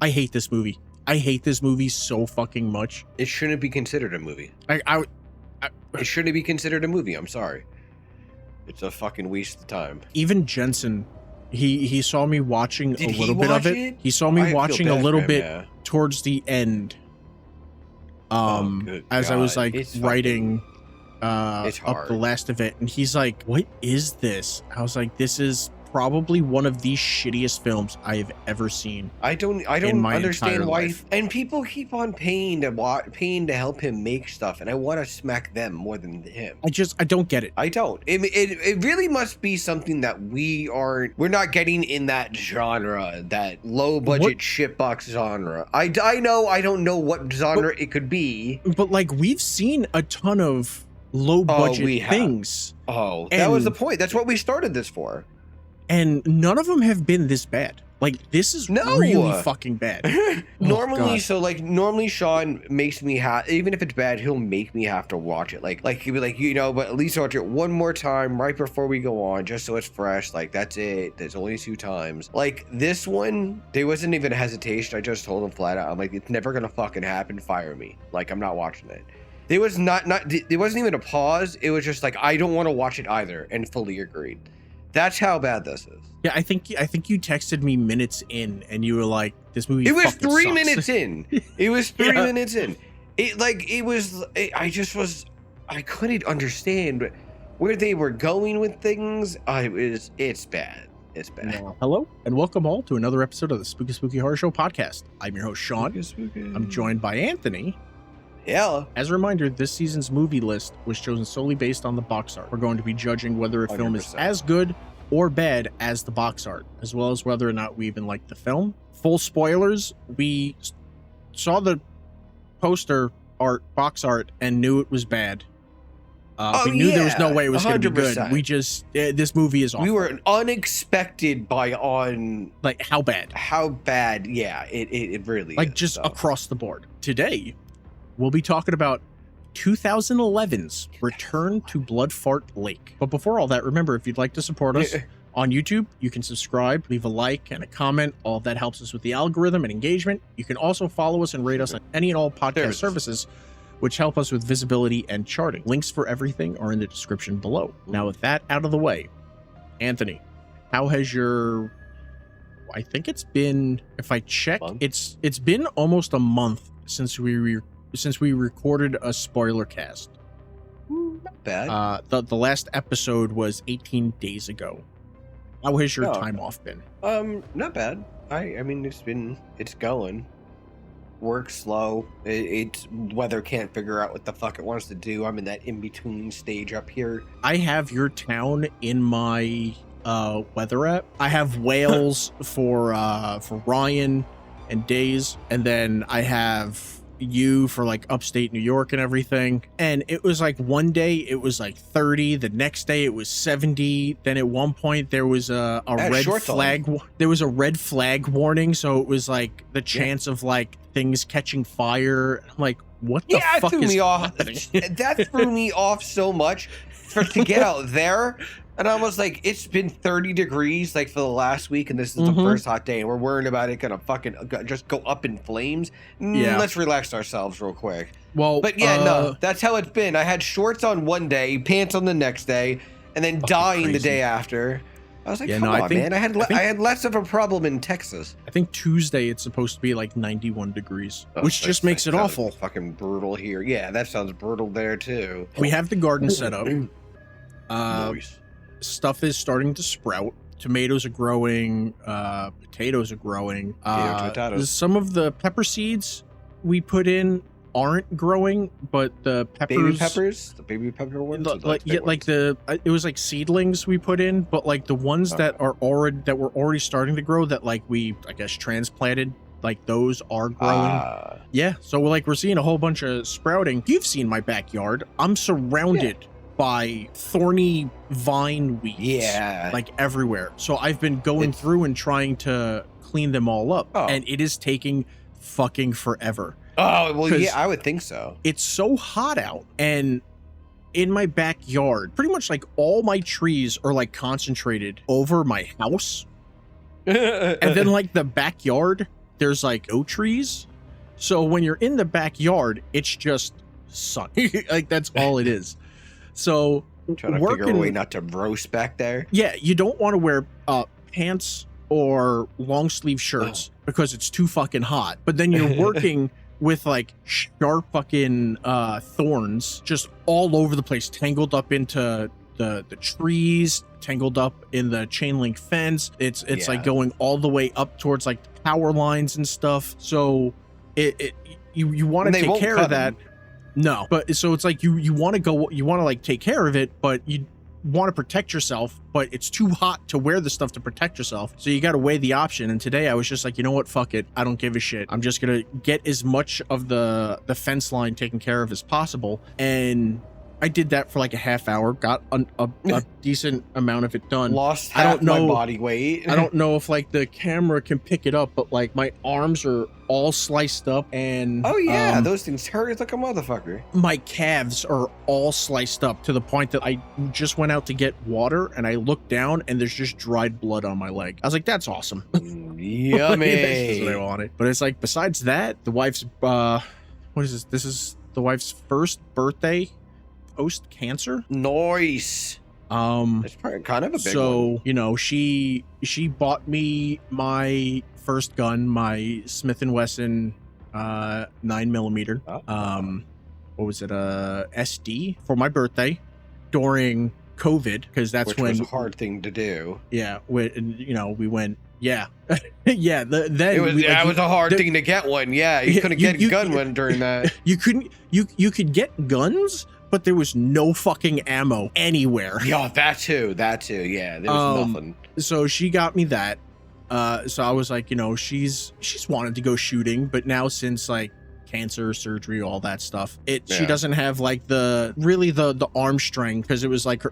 I hate this movie. I hate this movie so fucking much. It shouldn't be considered a movie. It shouldn't be considered a movie. I'm sorry. It's a fucking waste of time. Even Jensen, he saw me watching Did a he little bit of watch it. it? He saw me I feel watching a bad little for him, bit yeah. towards the end. Good As I was God. like It's writing it's up hard. the last event, and he's like, "What is this?" I was like, "This is probably one of the shittiest films I have ever seen." I don't in my understand entire why. life. And people keep on paying to help him make stuff, and I want to smack them more than him. I don't get it. I don't. It really must be something that we're not getting in that genre, that low budget shitbox genre. I know I don't know what genre it could be. But like, we've seen a ton of low budget things. Oh, that was the point. That's what we started this for. And none of them have been this bad. Like, this is really fucking bad. Normally Sean makes me even if it's bad, he'll make me have to watch it. Like he'll be like, but at least watch it one more time right before we go on, just so it's fresh. Like, that's it. There's only 2 times. Like, this one, there wasn't even a hesitation. I just told him flat out, I'm like, it's never gonna fucking happen. Fire me. Like, I'm not watching it. There was there wasn't even a pause. It was just like, I don't want to watch it either, and fully agreed. That's how bad this is. Yeah, I think you texted me minutes in, and you were like, "This movie." It was fucking 3 sucks. minutes in. It was 3 minutes in. I couldn't understand where they were going with things. It's bad. It's bad. Hello, and welcome all to another episode of the Spooky Horror Show podcast. I'm your host, Sean. Spooky. I'm joined by Anthony. Yeah. As a reminder, this season's movie list was chosen solely based on the box art. We're going to be judging whether a film is 100%. as good or bad as the box art, as well as whether or not we even like the film. Full spoilers, we saw the poster art, box art, and knew it was bad. We knew there was no way it was going to be good. 100%. We just, this movie is awful. We were unexpected like, how bad? how bad. Yeah, it really Like, is, just so. across the board. Today, we'll be talking about 2011's Return to Bloodfart Lake. But before all that, remember, if you'd like to support us on YouTube, you can subscribe, leave a like and a comment. All of that helps us with the algorithm and engagement. You can also follow us and rate us on any and all podcast services, which help us with visibility and charting. Links for everything are in the description below. Now, with that out of the way, Anthony, how has your... I think it's been, if I check, it's been almost a month since we recorded a spoiler cast. Not bad. The last episode was 18 days ago. How has your time off been? Not bad. I mean, it's going. Work slow. It's weather can't figure out what the fuck it wants to do. I'm in that in-between stage up here. I have your town in my weather app. I have Wales for Ryan and Days, and then I have you for like upstate New York and everything. And it was like one day it was like 30, the next day it was 70. Then at one point there was a red flag. There was a red flag warning, so it was like the chance of like things catching fire. I'm like, what the fuck is happening? That threw me off so much to get out there. And I was like, it's been 30 degrees like for the last week, and this is the first hot day, and we're worrying about it gonna fucking just go up in flames. Yeah. Let's relax ourselves real quick. Well, but yeah, no, that's how it's been. I had shorts on one day, pants on the next day, and then dying the day after. I was like, come on, man. I had less of a problem in Texas. I think Tuesday it's supposed to be like 91 degrees, which just makes it awful. Fucking brutal here. Yeah, that sounds brutal there too. We have the garden set up. Nice. Stuff is starting to sprout. Tomatoes are growing. Potatoes are growing. Potatoes. Some of the pepper seeds we put in aren't growing, but the peppers, the baby pepper ones, it was like seedlings we put in, but like the ones that were already starting to grow, that like we, I guess, transplanted, like those are growing. Yeah, so we're seeing a whole bunch of sprouting. You've seen my backyard. I'm surrounded by thorny vine weeds, like everywhere. So I've been going through and trying to clean them all up, and it is taking fucking forever. Oh, well, yeah, I would think so. It's so hot out, and in my backyard, pretty much like all my trees are like concentrated over my house. And then like the backyard there's like no trees. So when you're in the backyard, it's just sun. Like that's all it is. So trying to figure a way not to roast back there. Yeah, you don't want to wear pants or long sleeve shirts because it's too fucking hot. But then you're working with like sharp fucking thorns just all over the place, tangled up into the trees, tangled up in the chain link fence. It's like going all the way up towards like the power lines and stuff. So you want to take care of that. No, but so it's like you want to like take care of it, but you want to protect yourself, but it's too hot to wear the stuff to protect yourself. So you got to weigh the option. And today I was just like, you know what? Fuck it. I don't give a shit. I'm just going to get as much of the fence line taken care of as possible. And I did that for like a half hour, got a decent amount of it done. Lost half my body weight. I don't know if like the camera can pick it up, but like my arms are all sliced up and oh yeah, those things hurt like a motherfucker. My calves are all sliced up to the point that I just went out to get water and I looked down and there's just dried blood on my leg. I was like, that's awesome. Yummy. That's what I wanted. But it's like, besides that, the wife's what is this? This is the wife's first birthday post cancer. Nice. It's kind of a big one. You know, she bought me my first gun, my Smith & Wesson 9mm. What was it? SD for my birthday during COVID, because that's which when was a hard thing to do. Yeah, you know, we went. Yeah, yeah. Then it was. That was a hard thing to get one. Yeah, you couldn't get a gun one during that. You couldn't. You could get guns, but there was no fucking ammo anywhere. Yeah, that too. Yeah, there was nothing. So she got me that. So I was like, you know, she's wanted to go shooting, but now since like cancer, surgery, all that stuff, she doesn't have like the arm strength, because it was like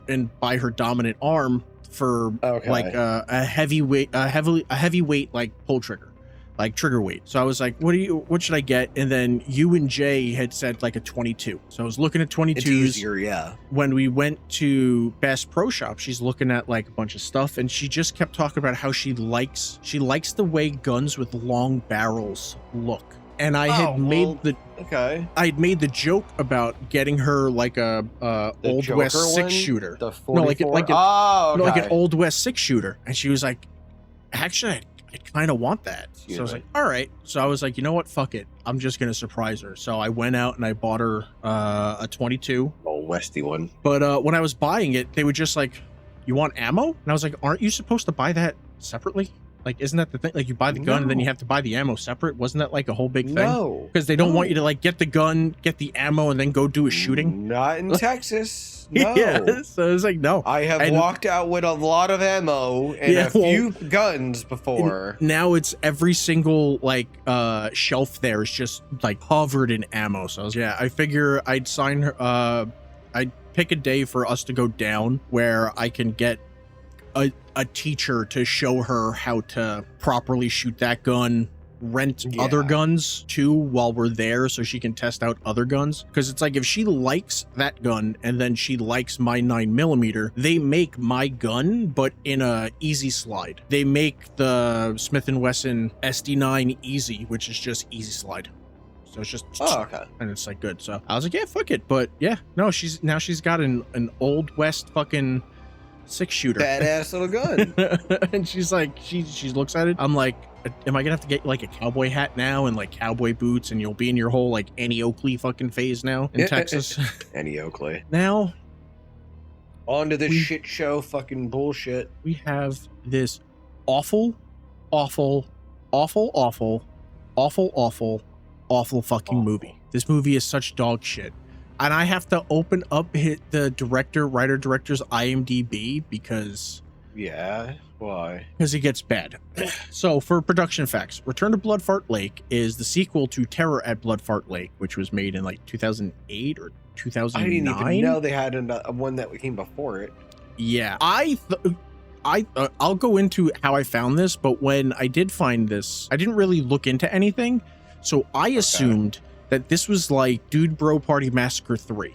by her dominant arm for like a heavyweight like pull trigger. Like trigger weight. So I was like, what should I get? And then you and Jay had said like a 22. So I was looking at 22s. It's easier, yeah. When we went to Bass Pro Shop, she's looking at like a bunch of stuff, and she just kept talking about how she likes the way guns with long barrels look. And I had made the joke about getting her like a Old Joker West 6 one? shooter. The 44? like an Old West 6 shooter. And she was like, actually, I kind of want that. So I was like, all right. So I was like, you know what? Fuck it. I'm just going to surprise her. So I went out and I bought her a 22. Old Westy one. But when I was buying it, they were just like, you want ammo? And I was like, aren't you supposed to buy that separately? Like, isn't that the thing? Like, you buy the gun and then you have to buy the ammo separate? Wasn't that like a whole big thing? No. Because they don't want you to like get the gun, get the ammo, and then go do a shooting? Not in Texas. No. Yeah. So it was like, no. I have walked out with a lot of ammo and a few guns before. Now it's every single like shelf there is just like covered in ammo. So I figure I'd sign her. I'd pick a day for us to go down where I can get a teacher to show her how to properly shoot that gun, rent other guns too while we're there so she can test out other guns. Because it's like, if she likes that gun and then she likes my 9mm, they make my gun but in a easy slide. They make the Smith & Wesson SD9 easy, which is just easy slide. So it's just and it's like good. So I was like, yeah, fuck it. But yeah, no, she's got an Old West fucking 6-shooter, badass little gun. And she's like, she looks at it. I'm like, am I gonna have to get like a cowboy hat now and like cowboy boots, and you'll be in your whole like Annie Oakley fucking phase now in Texas? Annie Oakley. Now on to this shit show fucking bullshit. We have this awful fucking movie. This movie is such dog shit. And I have to open up the writer-director's IMDb because... Yeah, why? Because it gets bad. So, for production facts, Return to Bloodfart Lake is the sequel to Terror at Bloodfart Lake, which was made in like 2008 or 2009. I didn't even know they had one that came before it. Yeah. I'll go into how I found this, but when I did find this, I didn't really look into anything. So I assumed that this was like Dude Bro Party Massacre 3.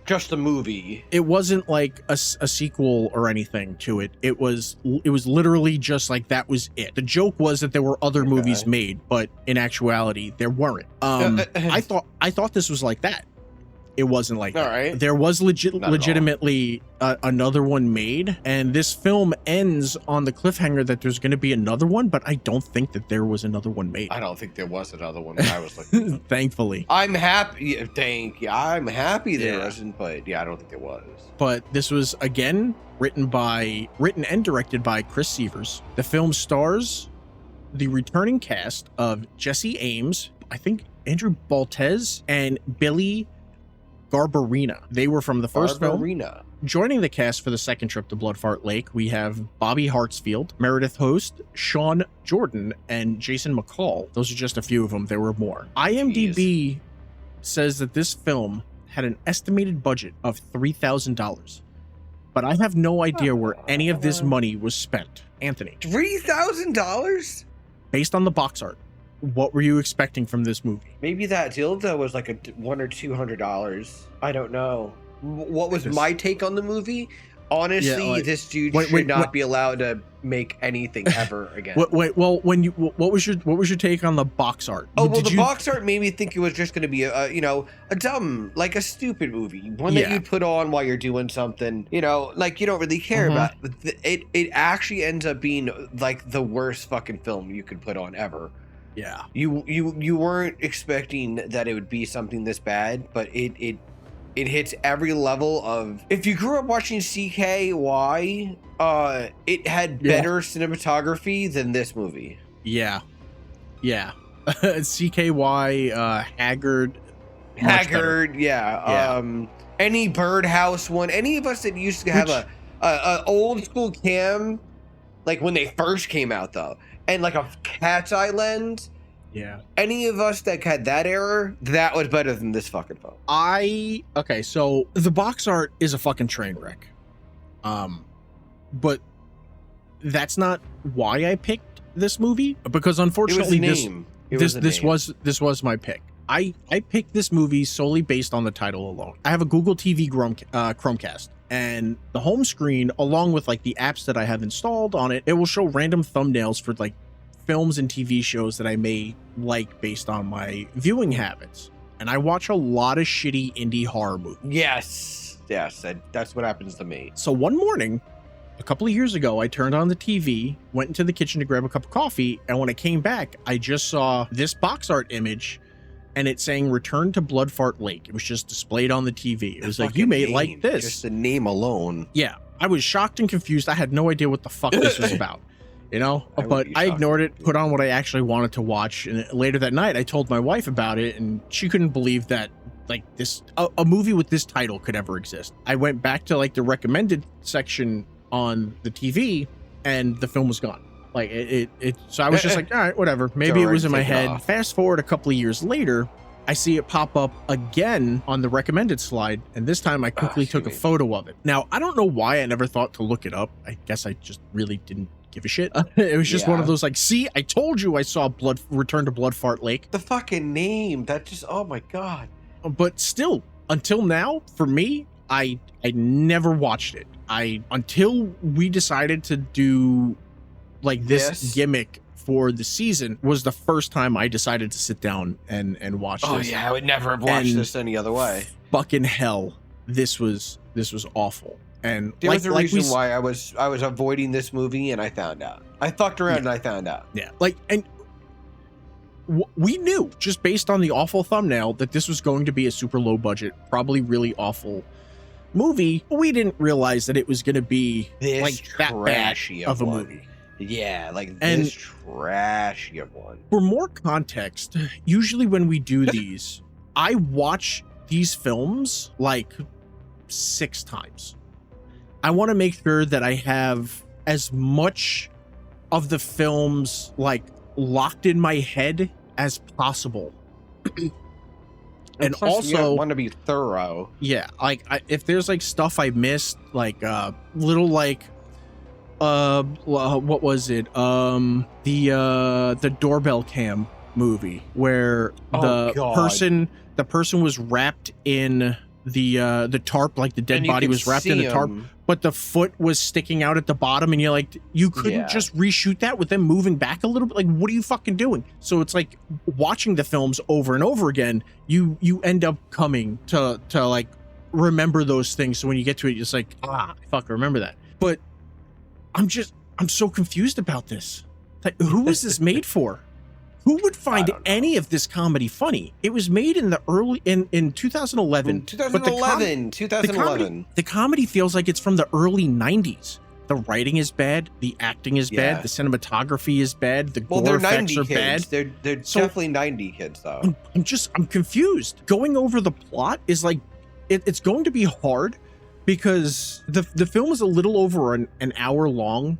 just the movie. It wasn't like a sequel or anything to it. It was literally just like that was it. The joke was that there were other movies made, but in actuality there weren't. I thought this was like that. It wasn't like that. Right. There was legitimately another one made, and this film ends on the cliffhanger that there's going to be another one, but I don't think that there was another one made. I don't think there was another one when I was looking. Thankfully. I'm happy. Thank you. I'm happy there wasn't, but yeah, I don't think there was. But this was again written and directed by Chris Severs. The film stars the returning cast of Jesse Ames, I think Andrew Baltez, and Billy Garbarina. They were from the first film. Joining the cast for the second trip to Bloodfart Lake, we have Bobby Hartsfield, Meredith Host, Sean Jordan, and Jason McCall. Those are just a few of them. There were more. IMDb says that this film had an estimated budget of $3,000, but I have no idea where any of this money was spent. Anthony. $3,000? Based on the box art, what were you expecting from this movie? Maybe that dildo was like $100 or $200. I don't know. What was my take on the movie? Honestly, this dude should not be allowed to make anything ever again. What was your take on the box art? The box art made me think it was just going to be a dumb, like a stupid movie, one that you put on while you're doing something, like you don't really care about. It actually ends up being like the worst fucking film you could put on ever. Yeah. You weren't expecting that it would be something this bad, but it hits every level of. If you grew up watching CKY, it had better cinematography than this movie. Yeah. CKY, Haggard, any Birdhouse one, any of us that used to have a old school cam, like when they first came out though, and like a cat's eye lens. Yeah. Any of us that had that error, that was better than this fucking film. Okay, so the box art is a fucking train wreck. But that's not why I picked this movie, because unfortunately this was my pick. I picked this movie solely based on the title alone. I have a Google TV Chromecast, and the home screen, along with like the apps that I have installed on it, it will show random thumbnails for like films and TV shows that I may like based on my viewing habits. And I watch a lot of shitty indie horror movies. Yes, that's what happens to me. So one morning, a couple of years ago, I turned on the TV, went into the kitchen to grab a cup of coffee, and when I came back, I just saw this box art image, and it's saying "Return to Bloodfart Lake." It was just displayed on the TV. It was like, you may like this. Just the name alone. Yeah, I was shocked and confused. I had no idea what the fuck this was about. But I ignored it, put on what I actually wanted to watch. And later that night, I told my wife about it, and she couldn't believe that like this, a movie with this title could ever exist. I went back to like the recommended section on the TV, and the film was gone. Like so I was just like, all right, whatever. Maybe it was in my head. Fast forward a couple of years later, I see it pop up again on the recommended slide, and this time I quickly took a photo of it. Now, I don't know why I never thought to look it up. I guess I just really didn't give a shit. It was just one of those like, see, I told you I saw Return to Bloodfart Lake. The fucking name, that just, oh my god. But still, until now, for me, I never watched it. Until we decided to do like this gimmick for the season, was the first time I decided to sit down and watch this. Oh yeah, I would never have watched this any other way. Fucking hell, this was awful. And there was a reason why I was avoiding this movie, and I found out. I fucked around and I found out. Yeah, we knew just based on the awful thumbnail that this was going to be a super low budget, probably really awful movie. We didn't realize that it was going to be this like that bad of a movie. Yeah, like this trashy of one. For more context, usually when we do these, I watch these films like 6 times. I want to make sure that I have as much of the films like locked in my head as possible. And plus, also you want to be thorough. Yeah, like if there's like stuff I missed, like little like what was it? The doorbell cam movie where the person was wrapped in the tarp, like the dead And you body could was wrapped in see the tarp, 'em. but the foot was sticking out at the bottom, and you're like, you couldn't Yeah. just reshoot that with them moving back a little bit. Like, what are you fucking doing? So it's like watching the films over and over again, you end up coming to like remember those things. So when you get to it, you're just like, fuck, I remember that. But I'm so confused about this. Like, who was this made for? Who would find any of this comedy funny? It was made in the early in 2011. 2011. The comedy feels like it's from the early 90s. The writing is bad. The acting is bad. The cinematography is bad. The gore effects are bad. They're definitely 90 kids though. I'm confused. Going over the plot is like, it's going to be hard because the film is a little over an hour long.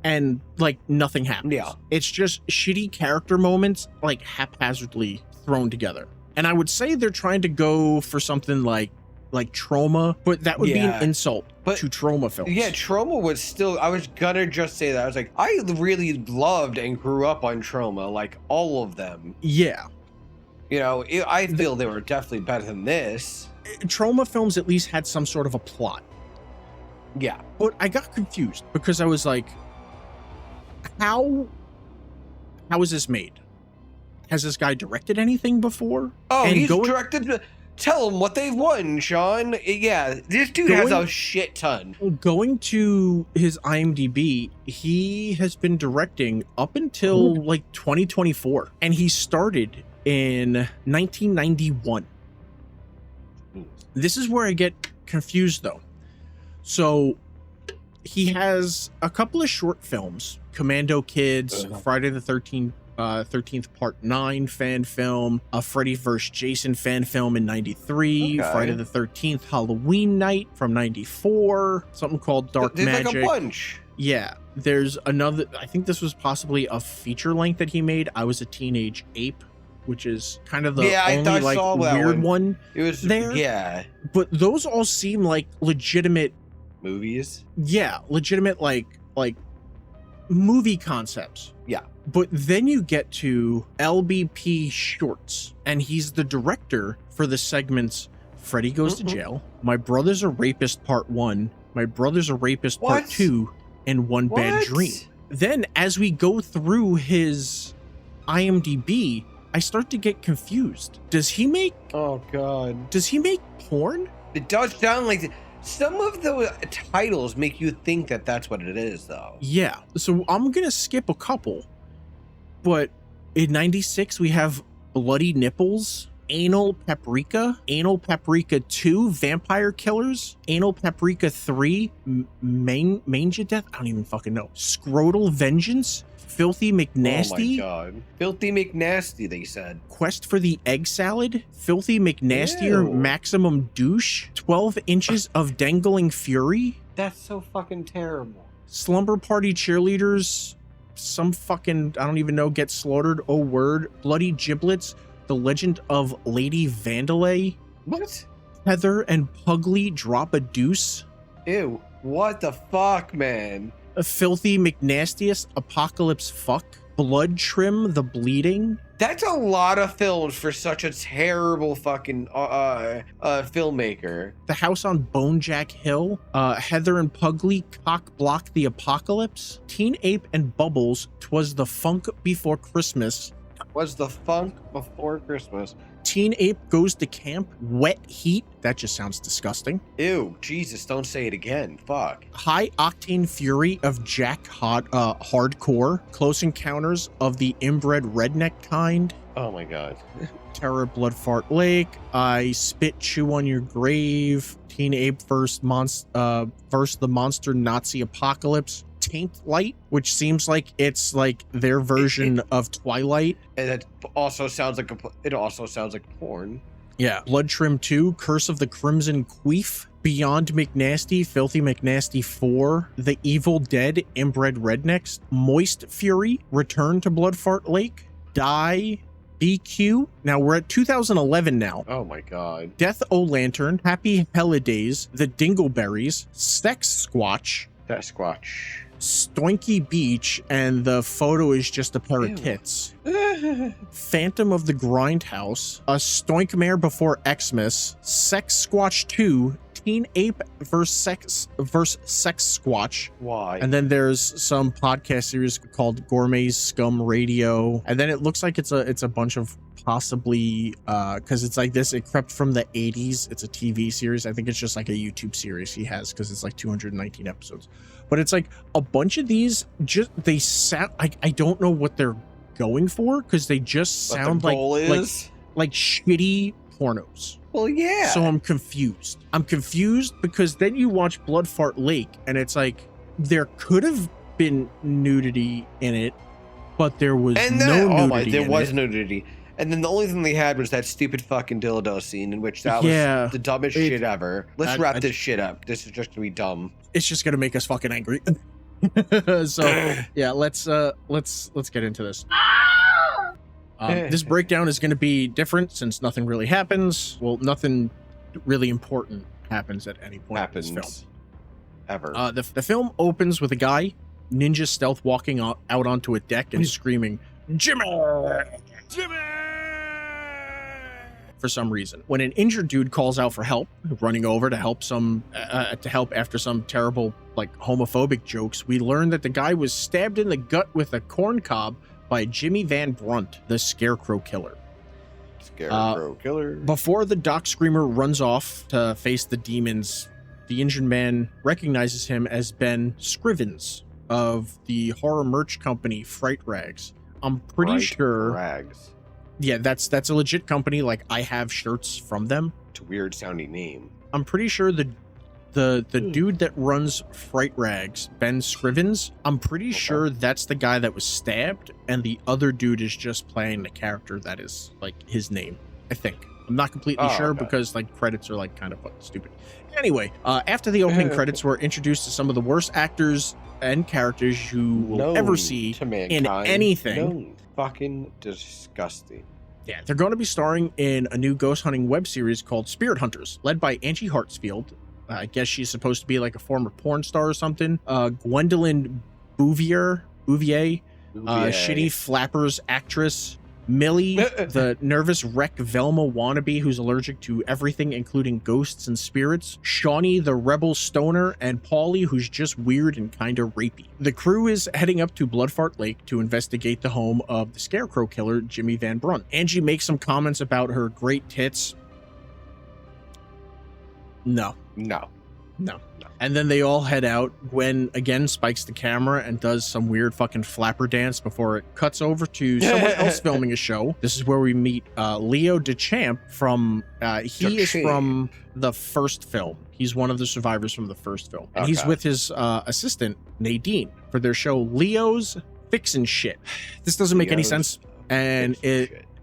And like nothing happens. Yeah. It's just shitty character moments like haphazardly thrown together. And I would say they're trying to go for something like Trauma, but that would be an insult to Trauma films. Yeah, Trauma was still, I was gonna just say that. I was like, I really loved and grew up on Trauma, like all of them. Yeah. You know, I feel they were definitely better than this. Trauma films at least had some sort of a plot. Yeah. But I got confused because I was like, how is this made? Has this guy directed anything before? Oh, and he's directed. Tell him what they've won, Sean. Yeah, this dude has a shit ton. Going to his IMDb, he has been directing up until like 2024, and he started in 1991. This is where I get confused though. So he has a couple of short films, Commando Kids, Friday the 13th Part 9 fan film, a Freddy vs. Jason fan film in 93, Friday the 13th Halloween Night from 94, something called Dark Magic. Like a bunch. Yeah, there's another, I think this was possibly a feature length that he made, I Was a Teenage Ape, which is kind of the only like weird one it was there. Yeah. But those all seem like legitimate movies. Yeah, legitimate like movie concepts. Yeah. But then you get to LBP Shorts, and he's the director for the segments Freddy Goes to Jail, My Brother's a Rapist Part 1, My Brother's a Rapist Part 2, and One Bad Dream. Then as we go through his IMDb, I start to get confused. Does he make porn? It does sound like some of the titles make you think that that's what it is, though. Yeah. So I'm going to skip a couple. But in 96, we have Bloody Nipples, Anal Paprika, Anal Paprika 2, Vampire Killers, Anal Paprika 3, Manga Death, I don't even fucking know, Scrotal Vengeance, Filthy McNasty. Oh my god. Filthy McNasty, they said. Quest for the Egg Salad, Filthy McNastier Maximum Douche, 12 Inches of Dangling Fury. That's so fucking terrible. Slumber Party Cheerleaders, some fucking, I don't even know, Get Slaughtered, Oh Word, Bloody Giblets, The Legend of Lady Vandalay. What? Heather and Pugly Drop a Deuce. Ew, what the fuck, man? A Filthy McNastiest Apocalypse Fuck. Blood Trim the Bleeding. That's a lot of films for such a terrible fucking filmmaker. The House on Bonejack Hill. Heather and Pugly Cock Block the Apocalypse. Teen Ape and Bubbles, 'Twas the Funk Before Christmas. Was the Funk Before Christmas. Teen Ape Goes to Camp. Wet Heat. That just sounds disgusting. Ew, Jesus, don't say it again. Fuck. High Octane Fury of Jack Hardcore. Close Encounters of the Inbred Redneck Kind. Oh my god. Terror Blood Fart Lake. I Spit Chew on Your Grave. Teen Ape versus the Monster Nazi Apocalypse. Taint Light, which seems like it's like their version of Twilight. And it also sounds like porn. Yeah. Blood Trim 2, Curse of the Crimson Queef, Beyond McNasty, Filthy McNasty 4, The Evil Dead, Inbred Rednecks, Moist Fury, Return to Blood Fart Lake, Die, BQ. Now we're at 2011 now. Oh my god. Death O' Lantern, Happy Holidays, The Dingleberries, Sex Squatch, Stoinky Beach, and the photo is just a pair of tits. Phantom of the Grindhouse, A Stoinkmare Before Xmas, Sex Squatch 2, Teen Ape versus Sex Squatch. Why? And then there's some podcast series called Gourmet Scum Radio. And then it looks like it's a bunch of possibly because it's like this, it crept from the 80s. It's a TV series. I think it's just like a YouTube series he has because it's like 219 episodes. But it's like a bunch of these just they sound I don't know what they're going for because they just sound like shitty pornos. Well, yeah. So I'm confused. I'm confused because then you watch Blood Fart Lake and it's like there could have been nudity in it, but there was no nudity. There was nudity. And then the only thing they had was that stupid fucking dildo scene in which that was the dumbest shit ever. Let's wrap this shit up. This is just gonna be dumb. It's just gonna make us fucking angry. So yeah, let's get into this. This breakdown is going to be different since nothing really happens. Well, nothing really important happens at any point in this film. Ever. The film opens with a guy ninja stealth walking out onto a deck and screaming, "Jimmy! Jimmy!" for some reason. When an injured dude calls out for help, running over to help after some terrible like homophobic jokes, we learn that the guy was stabbed in the gut with a corn cob by Jimmy Van Brunt, the Scarecrow Killer. Before the Doc Screamer runs off to face the demons, the injured man recognizes him as Ben Scrivens of the horror merch company Fright Rags. I'm pretty sure. Rags. Yeah, that's a legit company. Like I have shirts from them. It's a weird sounding name. I'm pretty sure the dude that runs Fright Rags, Ben Scrivens, I'm pretty sure that's the guy that was stabbed, and the other dude is just playing the character that is like his name, I think. I'm not completely sure because like credits are like kind of stupid. Anyway, after the opening credits, we're introduced to some of the worst actors and characters you will ever see in anything. Fucking disgusting. Yeah, they're going to be starring in a new ghost hunting web series called Spirit Hunters, led by Angie Hartsfield. I guess she's supposed to be like a former porn star or something. Gwendolyn Bouvier, shitty flappers actress. Millie, the nervous wreck Velma wannabe who's allergic to everything, including ghosts and spirits. Shawnee, the rebel stoner, and Paulie, who's just weird and kind of rapey. The crew is heading up to Bloodfart Lake to investigate the home of the Scarecrow Killer, Jimmy Van Brunt. Angie makes some comments about her great tits. No. And then they all head out. Gwen again spikes the camera and does some weird fucking flapper dance before it cuts over to someone else filming a show. This is where we meet Leo DeChamp from he is from the first film. He's one of the survivors from the first film. And he's with his assistant Nadine for their show Leo's Fixin' Shit. This doesn't make any sense. And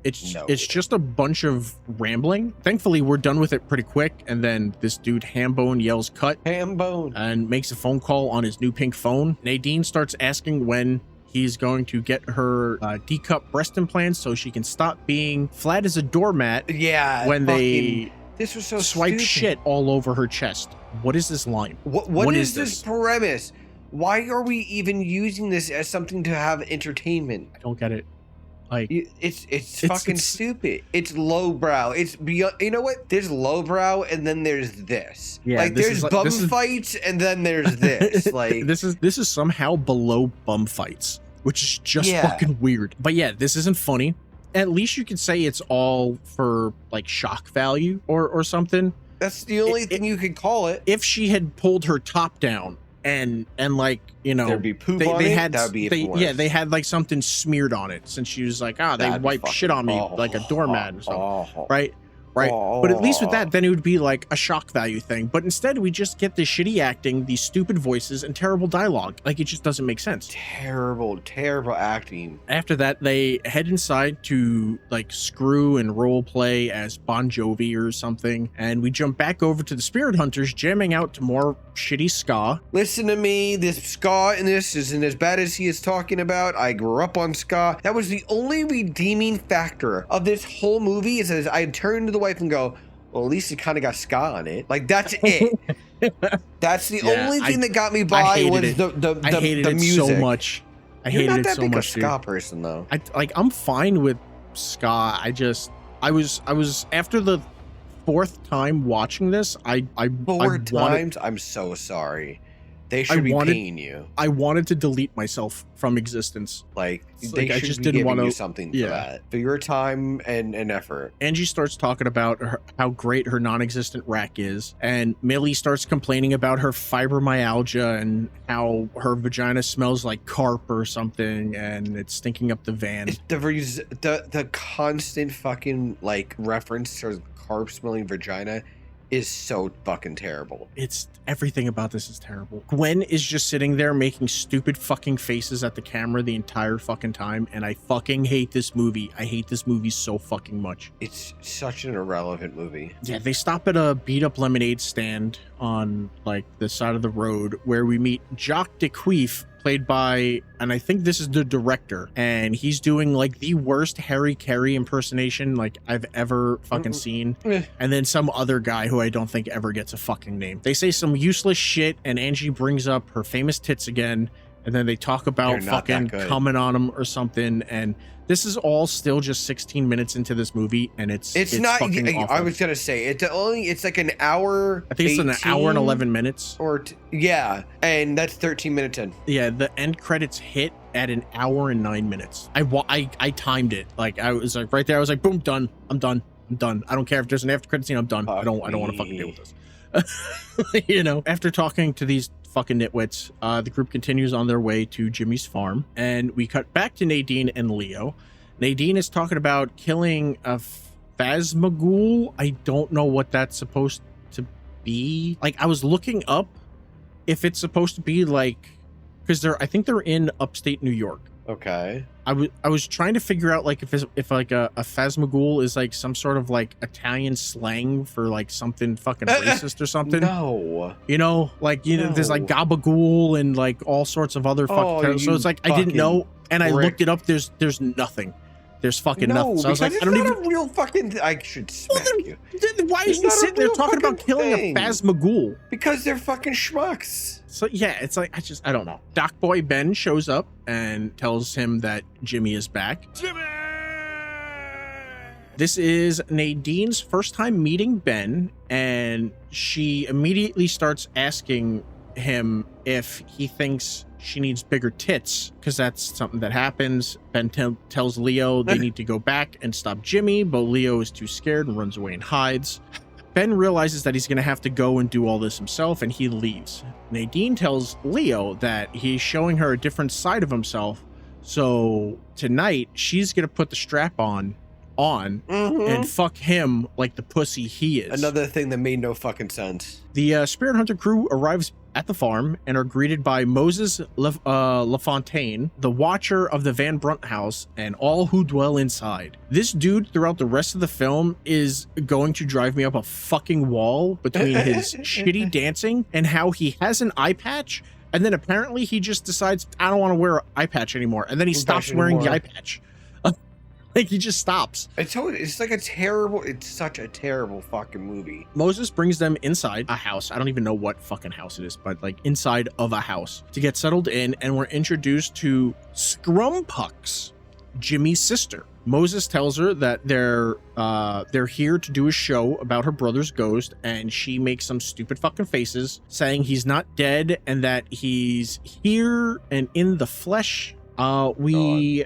it's just a bunch of rambling. Thankfully, we're done with it pretty quick. And then this dude Hambone yells cut. Hambone. And makes a phone call on his new pink phone. Nadine starts asking when he's going to get her D-cup breast implants so she can stop being flat as a doormat. Yeah. When this was so swipe stupid. shit all over her chest. What is this line? What is this premise? Why are we even using this as something to have entertainment? I don't get it. Like it's fucking stupid. It's lowbrow. It's beyond. You know what? There's lowbrow, and then there's this. Yeah, like there's bum fights, and then there's this. Like this is somehow below bum fights, which is just fucking weird. But yeah, this isn't funny. At least you could say it's all for like shock value or something. That's the only thing you could call it. If she had pulled her top down and like, you know, there'd be poop on it. That'd be they had like something smeared on it since she was like, they wiped shit on me like a doormat or something. Right. But at least with that, then it would be like a shock value thing. But instead, we just get this shitty acting, these stupid voices, and terrible dialogue. Like, it just doesn't make sense. Terrible acting. After that, they head inside to like screw and role play as Bon Jovi or something. And we jump back over to the Spirit Hunters, jamming out to more shitty ska. Listen to me, this ska in this isn't as bad as he is talking about. I grew up on ska. That was the only redeeming factor of this whole movie, is as I turned to the wife and go, well, at least it kind of got ska on it. Like, that's it. That's the only thing that got me by was the I hated it music. so much. I You're hated not it that so big a much, dude. ska person though. I'm fine with ska. I was after the fourth time watching this. Four times? I'm so sorry. They should be paying you. I wanted to delete myself from existence. Like It's they like, I should just be didn't giving wanna- you something for yeah. that, for your time and effort. Angie starts talking about how great her non-existent rack is, and Millie starts complaining about her fibromyalgia and how her vagina smells like carp or something, and it's stinking up the van. It's the constant fucking like reference to carp smelling vagina is so fucking terrible. It's everything about this is terrible. Gwen is just sitting there making stupid fucking faces at the camera the entire fucking time, and I fucking hate this movie. I hate this movie so fucking much. It's such an irrelevant movie. Yeah, they stop at a beat up lemonade stand on like the side of the road where we meet Jacques DeQueef, played by, and I think this is the director, and he's doing like the worst Harry Carey impersonation like I've ever fucking seen. And then some other guy who I don't think ever gets a fucking name. They say some useless shit, and Angie brings up her famous tits again, and then they talk about fucking coming on them or something, and this is all still just 16 minutes into this movie, and it's not fucking awful. I was gonna say it's like an hour. I think it's an hour and 11 minutes. Yeah, and that's 13 minutes in. Yeah, the end credits hit at an hour and 9 minutes. I timed it. Like I was like right there. I was like, boom, done. I'm done. I don't care if there's an after credit scene. I'm done. I don't want to fucking deal with this. You know. After talking to these fucking nitwits, the group continues on their way to Jimmy's farm, and we cut back to Nadine and Leo. Nadine is talking about killing a phasmagool. I don't know what that's supposed to be. Like, I was looking up if it's supposed to be like, because I think they're in upstate New York. Okay. I was trying to figure out like if like a phasmagool is like some sort of like Italian slang for like something fucking racist or something. No. You know, like you know, there's like gabagool and like all sorts of other fucking. So it's like I didn't know, and I looked it up. There's nothing. There's fucking nothing. So I was like, I don't even. A real fucking. I should smack you. Why are you sitting there talking about killing a phasmagool? Because they're fucking schmucks. So yeah, it's like I don't know. Doc Boy Ben shows up and tells him that Jimmy is back. Jimmy! This is Nadine's first time meeting Ben, and she immediately starts asking him if he thinks she needs bigger tits, because that's something that happens. Ben tells Leo they need to go back and stop Jimmy, but Leo is too scared and runs away and hides. Ben realizes that he's going to have to go and do all this himself, and he leaves. Nadine tells Leo that he's showing her a different side of himself, so tonight she's going to put the strap on and fuck him like the pussy he is. Another thing that made no fucking sense. The Spirit Hunter crew arrives at the farm and are greeted by Moses LaFontaine, the watcher of the Van Brunt house, and all who dwell inside. This dude throughout the rest of the film is going to drive me up a fucking wall between his shitty dancing and how he has an eye patch, and then apparently he just decides, I don't want to wear an eye patch anymore, and then he stops wearing the eye patch. Like, he just stops. It's like it's such a terrible fucking movie. Moses brings them inside a house. I don't even know what fucking house it is, but like inside of a house to get settled in, and we're introduced to Scrumpucks, Jimmy's sister. Moses tells her that they're here to do a show about her brother's ghost, and she makes some stupid fucking faces saying he's not dead and that he's here and in the flesh. We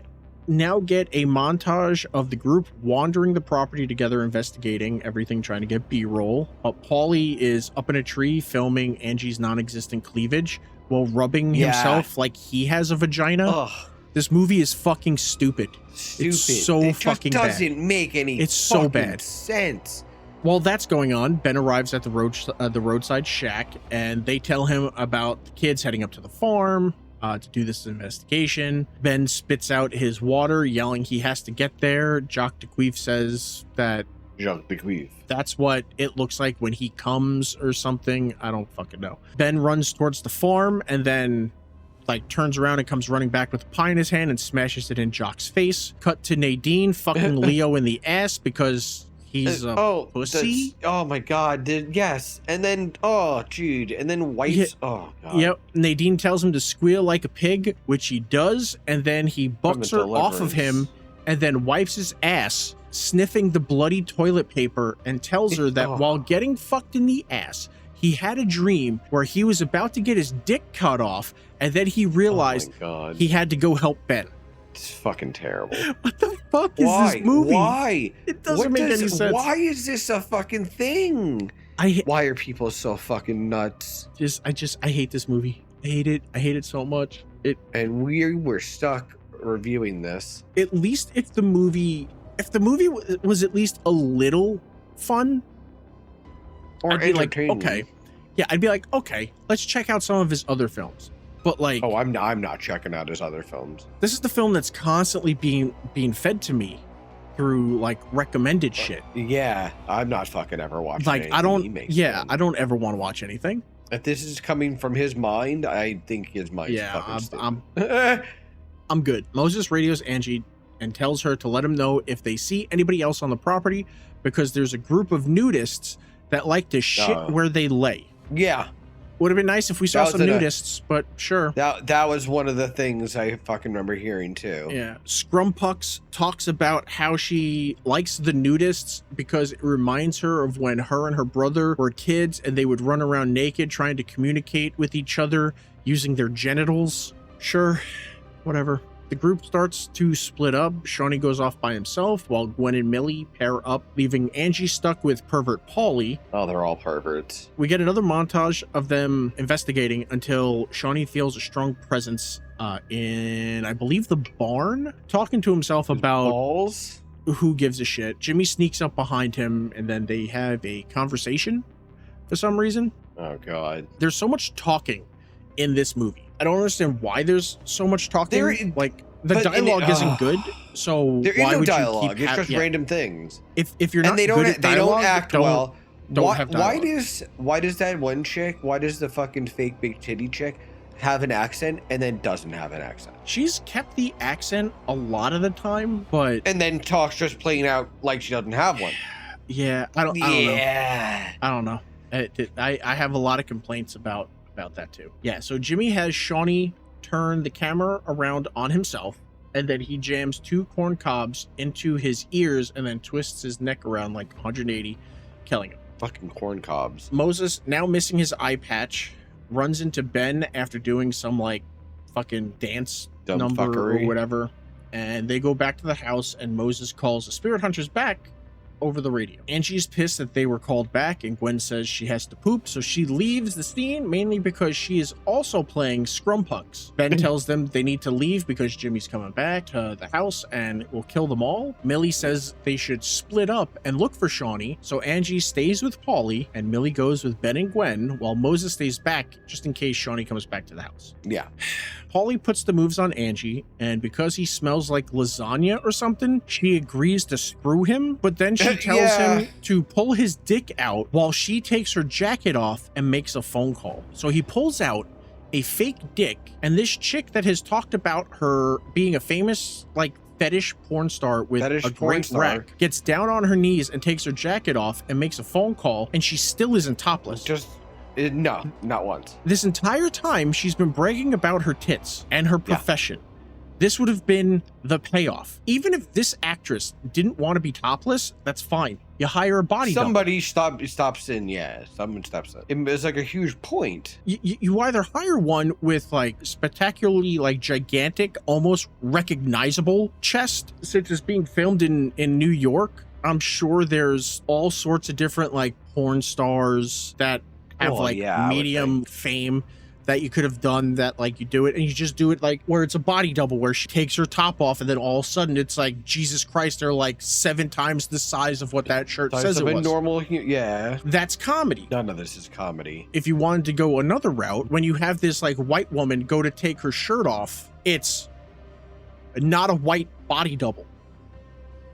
now get a montage of the group wandering the property together, investigating everything, trying to get B-roll. Paulie is up in a tree filming Angie's non-existent cleavage while rubbing himself like he has a vagina. Ugh. This movie is fucking stupid. It's so fucking bad. It doesn't make any sense. While that's going on, Ben arrives at the roadside shack, and they tell him about the kids heading up to the farm to do this investigation. Ben spits out his water, yelling he has to get there. Jacques DeQueef says that that's what it looks like when he comes or something. I don't fucking know. Ben runs towards the farm and then like turns around and comes running back with a pie in his hand and smashes it in Jacques' face. Cut to Nadine fucking Leo in the ass because he's a pussy. Oh my god, yes. And then, oh, Jude, and then wipes. Yeah. Oh god. Yep. Nadine tells him to squeal like a pig, which he does, and then he bucks her off of him and then wipes his ass, sniffing the bloody toilet paper, and tells her that while getting fucked in the ass, he had a dream where he was about to get his dick cut off, and then he realized he had to go help Ben. It's fucking terrible. What the fuck is this movie? Why? It doesn't make any sense. Why is this a fucking thing? Why are people so fucking nuts? I hate this movie. I hate it. I hate it so much. And we were stuck reviewing this. At least if the movie was at least a little fun or I'd be like, entertaining. okay. Yeah, I'd be like, okay, let's check out some of his other films. But like, oh, I'm not checking out his other films. This is the film that's constantly being fed to me through like recommended shit. Yeah, I'm not fucking ever watching. Like I don't. Yeah, I don't ever want to watch anything. If this is coming from his mind, I think his mind. Yeah, I'm good. Moses radios Angie and tells her to let him know if they see anybody else on the property because there's a group of nudists that like to shit where they lay. Yeah. Would have been nice if we saw some nudists, but sure. That was one of the things I fucking remember hearing too. Yeah. Scrumpucks talks about how she likes the nudists because it reminds her of when her and her brother were kids and they would run around naked trying to communicate with each other using their genitals. Sure. Whatever. The group starts to split up. Shawnee goes off by himself while Gwen and Millie pair up, leaving Angie stuck with pervert Paulie. Oh, they're all perverts. We get another montage of them investigating until Shawnee feels a strong presence in, I believe, the barn, talking to himself about balls. Who gives a shit. Jimmy sneaks up behind him and then they have a conversation for some reason. Oh, God. There's so much talking in this movie. I don't understand why there's so much talking. The dialogue isn't good, so there is why no would dialogue. You keep it's just random things. If you're not they don't good at dialogue, they don't act well. Don't have dialogue. Why does that one chick? Why does the fucking fake big titty chick have an accent and then doesn't have an accent? She's kept the accent a lot of the time, but and then talks just playing out like she doesn't have one. Yeah, I don't know. I don't know. I have a lot of complaints about that too. Yeah, so Jimmy has Shawnee turn the camera around on himself, and then he jams 2 corn cobs into his ears and then twists his neck around like 180, killing him. Fucking corn cobs. Moses, now missing his eye patch, runs into Ben after doing some like fucking dance number or whatever, and they go back to the house and Moses calls the spirit hunters back over the radio. Angie's pissed that they were called back, and Gwen says she has to poop, so she leaves the scene mainly because she is also playing Scrumpucks. Ben tells them they need to leave because Jimmy's coming back to the house and will kill them all. Millie says they should split up and look for Shawnee, so Angie stays with Paulie and Millie goes with Ben and Gwen while Moses stays back just in case Shawnee comes back to the house. Yeah. Paulie puts the moves on Angie, and because he smells like lasagna or something, she agrees to screw him, but then she tells him to pull his dick out while she takes her jacket off and makes a phone call. So he pulls out a fake dick, and this chick that has talked about her being a famous, like, fetish porn star with a great rack gets down on her knees and takes her jacket off and makes a phone call, and she still isn't topless. No, not once. This entire time, she's been bragging about her tits and her profession. This would have been the payoff. Even if this actress didn't want to be topless, that's fine. You hire a body double. Somebody stops in, someone steps in. It's like a huge point. You either hire one with like spectacularly like gigantic, almost recognizable chest, since it's being filmed in New York. I'm sure there's all sorts of different like porn stars that have medium fame that you could have done that, like you do it and you just do it like where it's a body double where she takes her top off and then all of a sudden it's like, Jesus Christ, they're like 7 times the size of what that shirt says it was. Normal, That's comedy. None of this is comedy. If you wanted to go another route, when you have this like white woman go to take her shirt off, it's not a white body double.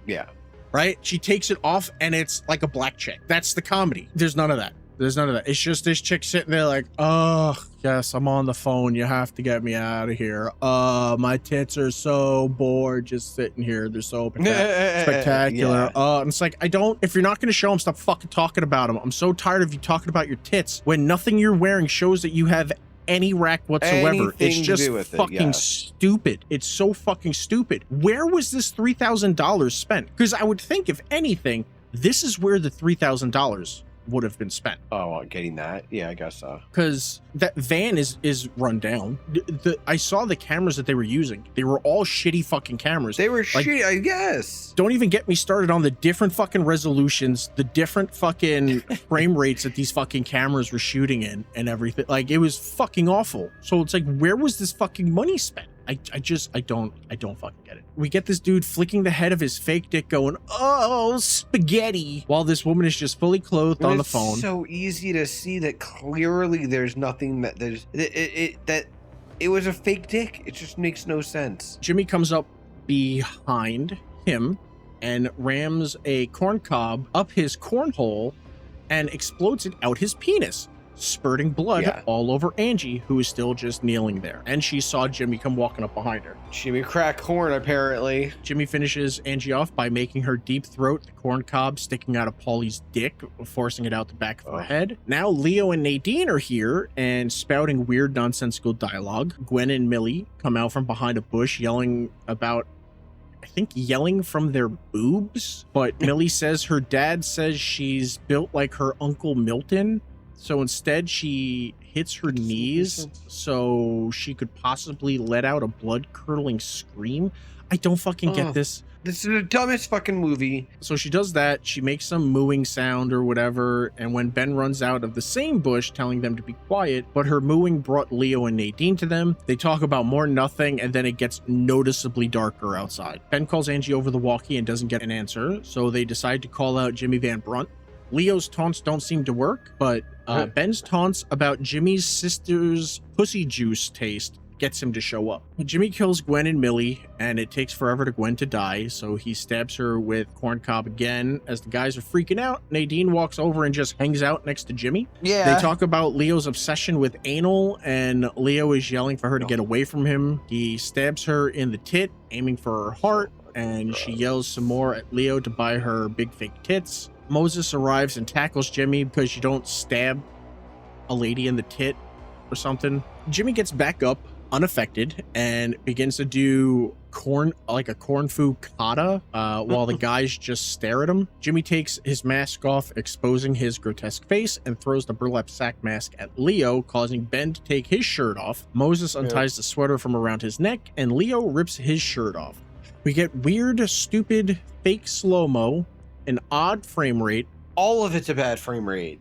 Yeah. Right? She takes it off and it's like a black chick. That's the comedy. There's none of that. There's none of that. It's just this chick sitting there like, oh, yes, I'm on the phone. You have to get me out of here. My tits are so bored just sitting here. They're so spectacular. Yeah. And it's like, if you're not going to show them, stop fucking talking about them. I'm so tired of you talking about your tits when nothing you're wearing shows that you have any rack whatsoever. It's just fucking stupid. It's so fucking stupid. Where was this $3,000 spent? Because I would think, if anything, this is where the $3,000 would have been spent. Oh, getting that? Yeah, I guess so. Because that van is run down. I saw the cameras that they were using. They were all shitty fucking cameras. They were shitty, I guess. Don't even get me started on the different fucking resolutions, the different fucking frame rates that these fucking cameras were shooting in and everything. Like, it was fucking awful. So it's like, where was this fucking money spent? I don't fucking get it. We get this dude flicking the head of his fake dick going, oh, spaghetti, while this woman is just fully clothed on the phone. It's so easy to see that clearly there's nothing that that it was a fake dick. It just makes no sense. Jimmy comes up behind him and rams a corn cob up his cornhole and explodes it out his penis, spurting blood all over Angie, who is still just kneeling there. And she saw Jimmy come walking up behind her. Jimmy cracked corn, apparently. Jimmy finishes Angie off by making her deep throat the corn cob sticking out of Paulie's dick, forcing it out the back of her head. Now Leo and Nadine are here and spouting weird nonsensical dialogue. Gwen and Millie come out from behind a bush yelling about, I think, yelling from their boobs. But Millie says her dad says she's built like her Uncle Milton. So instead, she hits her knees so she could possibly let out a blood-curdling scream. I don't fucking get this. This is the dumbest fucking movie. So she does that. She makes some mooing sound or whatever. And when Ben runs out of the same bush, telling them to be quiet, but her mooing brought Leo and Nadine to them. They talk about more nothing, and then it gets noticeably darker outside. Ben calls Angie over the walkie and doesn't get an answer. So they decide to call out Jimmy Van Brunt. Leo's taunts don't seem to work, but Ben's taunts about Jimmy's sister's pussy juice taste gets him to show up. Jimmy kills Gwen and Millie, and it takes forever to Gwen to die, so he stabs her with corn cob again. As the guys are freaking out, Nadine walks over and just hangs out next to Jimmy. Yeah. They talk about Leo's obsession with anal, and Leo is yelling for her to get away from him. He stabs her in the tit, aiming for her heart, and she yells some more at Leo to buy her big fake tits. Moses arrives and tackles Jimmy because you don't stab a lady in the tit or something. Jimmy gets back up unaffected and begins to do a corn fu kata while the guys just stare at him. Jimmy takes his mask off, exposing his grotesque face, and throws the burlap sack mask at Leo, causing Ben to take his shirt off. Moses unties the sweater from around his neck, and Leo rips his shirt off. We get weird, stupid, fake slow-mo, an odd frame rate. All of it's a bad frame rate.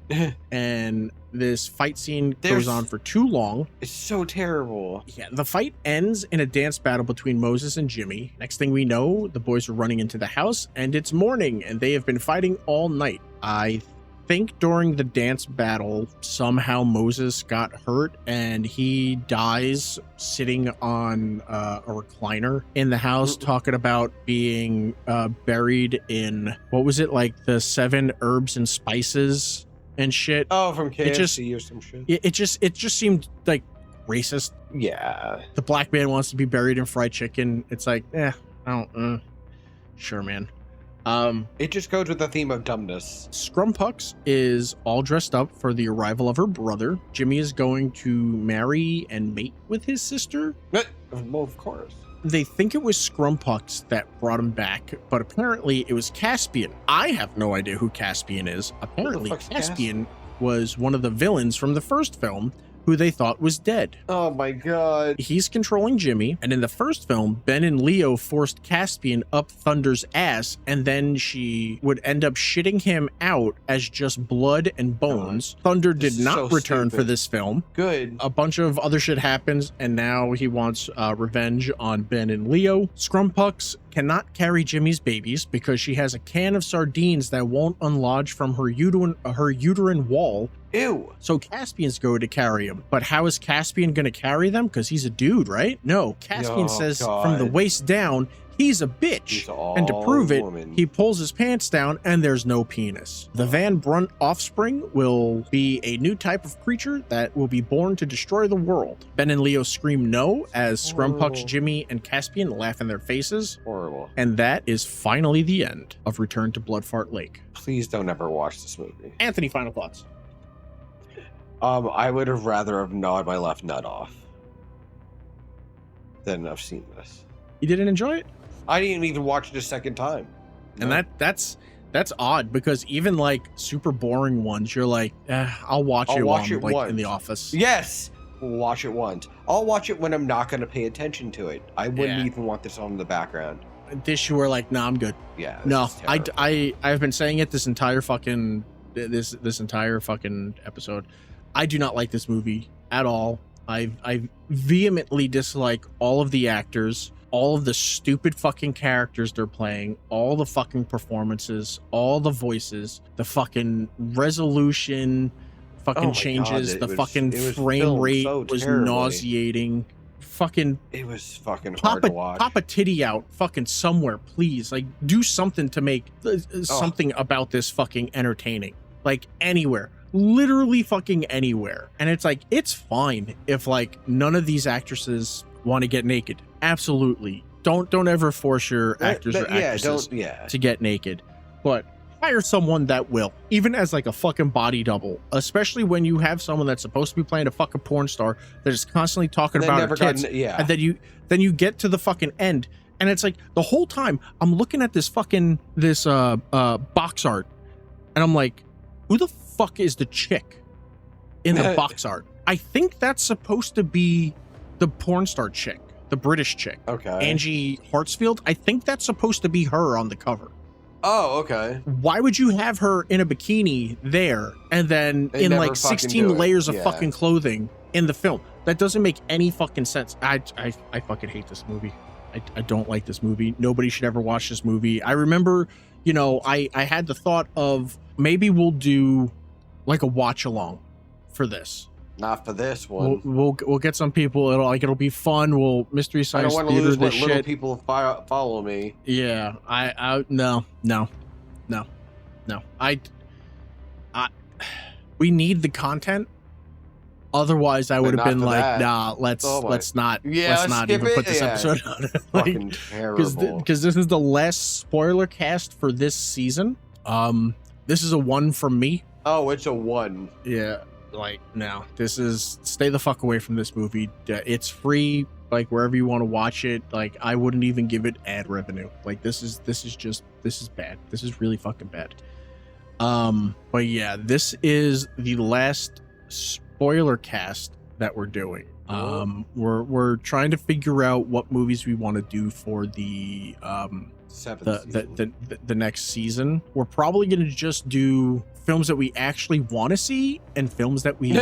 And this fight scene goes on for too long. It's so terrible. Yeah, the fight ends in a dance battle between Moses and Jimmy. Next thing we know, the boys are running into the house, and it's morning, and they have been fighting all night. I think during the dance battle, somehow Moses got hurt, and he dies sitting on a recliner in the house, talking about being buried in, what was it, like the 7 herbs and spices and shit. Oh, from KFC or some shit. It just seemed like racist. Yeah. The black man wants to be buried in fried chicken. It's like, I don't, sure, man. It just goes with the theme of dumbness. Scrumpucks is all dressed up for the arrival of her brother. Jimmy is going to marry and mate with his sister. Well, of course. They think it was Scrumpucks that brought him back, but apparently it was Caspian. I have no idea who Caspian is. Apparently Caspian was one of the villains from the first film, who they thought was dead. Oh my god. He's controlling Jimmy, and in the first film, Ben and Leo forced Caspian up Thunder's ass, and then she would end up shitting him out as just blood and bones. Thunder did not return for this film. Good. A bunch of other shit happens, and now he wants revenge on Ben and Leo. Scrumpucks cannot carry Jimmy's babies because she has a can of sardines that won't unlodge from her uterine wall. Ew. So Caspian's going to carry him. But how is Caspian going to carry them? Because he's a dude, right? No, Caspian says from the waist down, he's a bitch. And to prove it, he pulls his pants down and there's no penis. The Van Brunt offspring will be a new type of creature that will be born to destroy the world. Ben and Leo scream no as Scrumpux, Jimmy, and Caspian laugh in their faces. Horrible. And that is finally the end of Return to Bloodfart Lake. Please don't ever watch this movie. Anthony, final thoughts. I would have rather have gnawed my left nut off than have seen this. You didn't enjoy it? I didn't even watch it a second time. And that's odd, because even like super boring ones, you're like, I'll watch it once. In the office. Yes, we'll watch it once. I'll watch it when I'm not going to pay attention to it. I wouldn't even want this on in the background. This you were like, nah, I'm good. Yeah. No, I've been saying it this entire fucking episode. I do not like this movie at all. I vehemently dislike all of the actors, all of the stupid fucking characters they're playing, all the fucking performances, all the voices, the fucking resolution fucking changes, the fucking frame rate was nauseating. Fucking it was fucking hard to watch. Pop a titty out fucking somewhere, please. Like, do something to make something about this fucking entertaining. Like, anywhere. Literally fucking anywhere. And it's like, it's fine if like none of these actresses want to get naked. Absolutely. Don't ever force your actors or actresses to get naked. But hire someone that will, even as like a fucking body double, especially when you have someone that's supposed to be playing a fucking porn star that is constantly talking about her tits, and then you get to the fucking end, and it's like the whole time I'm looking at this fucking box art, and I'm like, who the fuck is the chick in the box art? I think that's supposed to be the porn star chick, the British chick. Okay. Angie Hartsfield. I think that's supposed to be her on the cover. Oh, okay. Why would you have her in a bikini there and then in like 16 layers of fucking clothing in the film? That doesn't make any fucking sense. I fucking hate this movie. I don't like this movie. Nobody should ever watch this movie. I remember, you know, I had the thought of maybe we'll do like a watch along for this. Not for this one. We'll get some people. It'll be fun. We'll Mystery Science Theater. I don't want to lose what little people follow me. Yeah, no. We need the content. Otherwise, I would have been like, nah, let's not even put this episode on. Fucking terrible. Because this is the last spoiler cast for this season. This is a 1 from me. Oh, it's a 1. Yeah. Like, no, this is, stay the fuck away from this movie. It's free, like wherever you want to watch it. Like, I wouldn't even give it ad revenue. Like, this is bad. This is really fucking bad. But yeah, this is the last spoiler cast that we're doing. We're trying to figure out what movies we want to do for the the next season. We're probably going to just do films that we actually want to see and films that we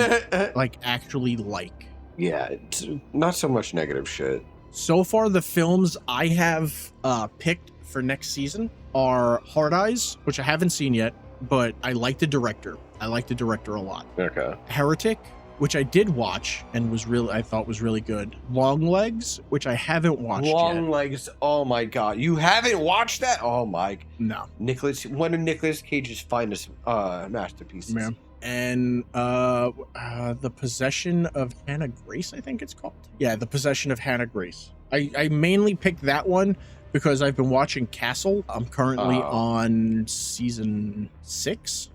like actually like. Yeah, it's not so much negative shit. So far, the films I have picked for next season are Hard Eyes, which I haven't seen yet, but I like the director. I like the director a lot. Okay. Heretic, which I did watch and I thought was really good. Long Legs, which I haven't watched yet. Long Legs, oh my god. You haven't watched that? Oh my. No. One of Nicolas Cage's finest masterpieces. Yeah. And The Possession of Hannah Grace, I think it's called. Yeah, The Possession of Hannah Grace. I mainly picked that one because I've been watching Castle. I'm currently on season 6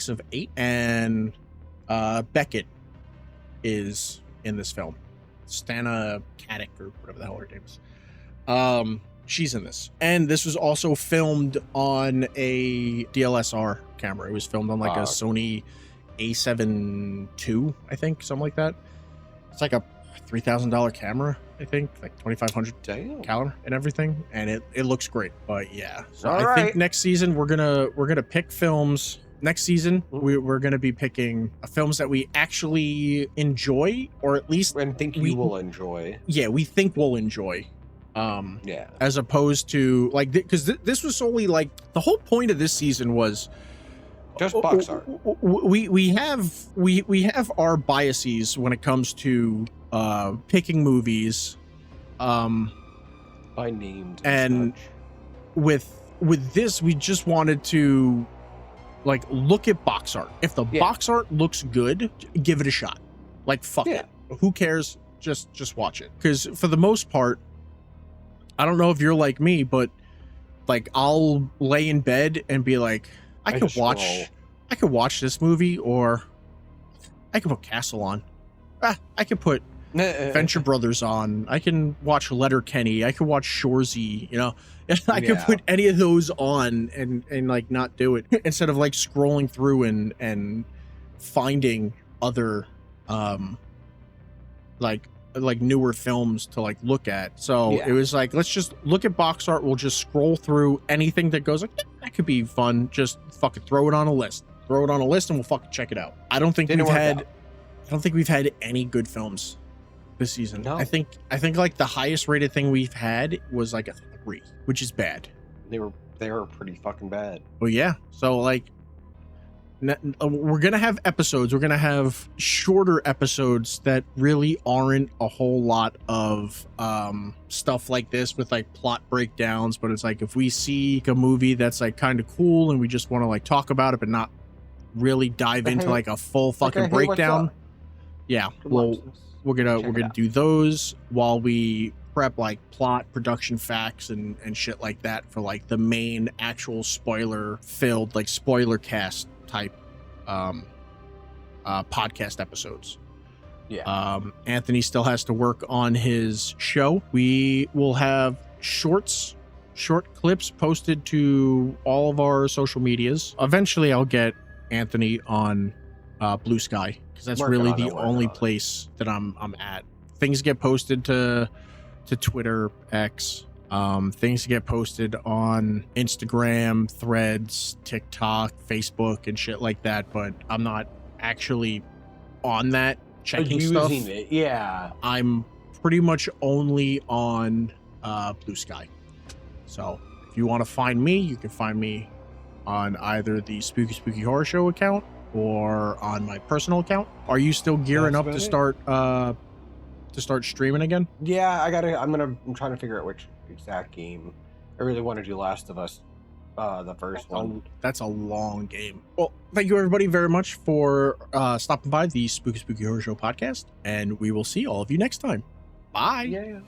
of 8, and Beckett is in this film. Stana Katic, or whatever the hell her name is. She's in this. And this was also filmed on a DLSR camera. It was filmed on like a Sony A7 II, I think, something like that. It's like a $3,000 camera, I think, like 2,500 caliber and everything, and it looks great. But yeah, so I think next season we're gonna pick films. Next season, we're going to be picking films that we actually enjoy, or at least think we will enjoy. Yeah, we think we'll enjoy. Yeah. As opposed to like, because this was solely like the whole point of this season was Just box art. We have our biases when it comes to picking movies. By named and such. with this, we just wanted to like look at box art. If the box art looks good, give it a shot. Like fuck it. Who cares? Just watch it. Because for the most part, I don't know if you're like me, but like I'll lay in bed and be like, I could watch this movie, or I could put Castle on. I could put Venture Brothers on. I can watch Letterkenny. I could watch Shoresy. You know, I could put any of those on and like not do it instead of like scrolling through and finding other like newer films to like look at. So it was like, let's just look at box art. We'll just scroll through anything that goes like, that could be fun. Just fucking throw it on a list. Throw it on a list and we'll fucking check it out. I don't think we've had any good films this season. No. I think like the highest rated thing we've had was like a 3, which is bad. They were pretty fucking bad. Well, yeah. So like, we're gonna have episodes. We're gonna have shorter episodes that really aren't a whole lot of stuff like this with like plot breakdowns. But it's like if we see a movie that's like kind of cool and we just want to like talk about it, but not really dive into like a full fucking breakdown. Yeah, well, we're gonna do those while we prep like plot, production facts, and shit like that for like the main actual spoiler filled like spoiler cast type podcast episodes. Anthony still has to work on his show. We will have short clips posted to all of our social medias. Eventually I'll get Anthony on Blue Sky, because that's really the only place that I'm at. Things get posted to Twitter, X. Things get posted on Instagram, Threads, TikTok, Facebook, and shit like that. But I'm not actually on that checking stuff. It. Yeah, I'm pretty much only on Blue Sky. So if you want to find me, you can find me on either the Spooky Horror Show account or on my personal account. Are you still gearing up to start streaming again? Yeah, I'm trying to figure out which exact game. I really want to do Last of Us, the first one. That's a long game. Well, thank you everybody very much for stopping by the Spooky Horror Show podcast, and we will see all of you next time. Bye. Yeah.